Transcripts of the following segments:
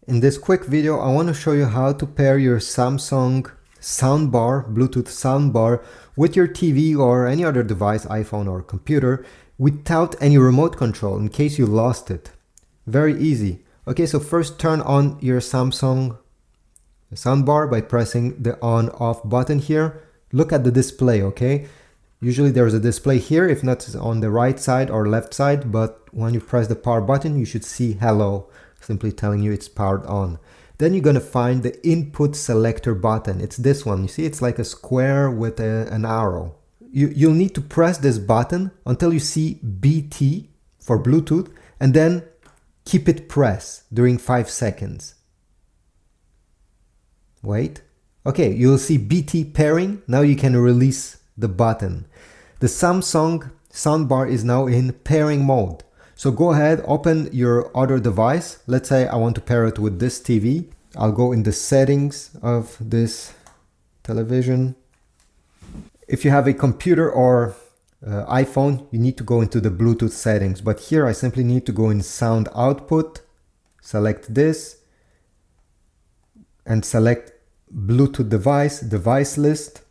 In this quick video, I want to show you how to pair your Samsung Soundbar, Bluetooth soundbar, with your TV or any other device, iPhone or computer, without any remote control in case you lost it. Very easy. Okay, so first turn on your Samsung soundbar by pressing the on-off button here. Look at the display, okay? Usually there's a display here, if not it's on the right side or left side, but when you press the power button, you should see hello, simply telling you it's powered on. Then you're gonna find the input selector button. It's this one, you see, it's like a square with an arrow. You'll need to press this button until you see BT for Bluetooth, and then keep it pressed during 5 seconds. Wait. Okay, you'll see BT pairing. Now you can release the button. The Samsung soundbar is now in pairing mode. So go ahead, open your other device. Let's say I want to pair it with this TV. I'll go in the settings of this television. If you have a computer or iPhone, you need to go into the Bluetooth settings. But here I simply need to go in sound output, select this, and select Bluetooth device list.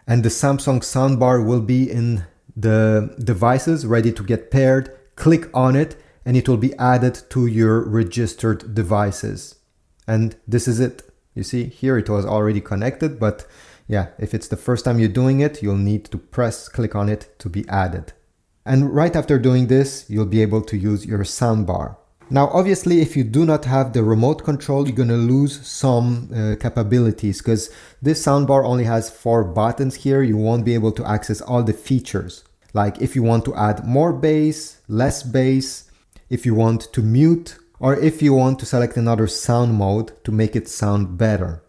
And the Samsung soundbar will be in the devices ready to get paired. Click on it and it will be added to your registered devices. And this is it. You see here it was already connected, but yeah, if it's the first time you're doing it, you'll need to click on it to be added. And right after doing this, you'll be able to use your soundbar. Now, obviously, if you do not have the remote control, you're gonna lose some capabilities because this soundbar only has 4 buttons here. You won't be able to access all the features. Like if you want to add more bass, less bass, if you want to mute, or if you want to select another sound mode to make it sound better.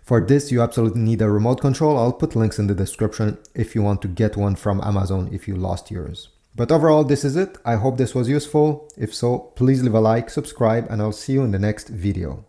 For this, you absolutely need a remote control. I'll put links in the description if you want to get one from Amazon if you lost yours. But overall, this is it. I hope this was useful. If so, please leave a like, subscribe, and I'll see you in the next video.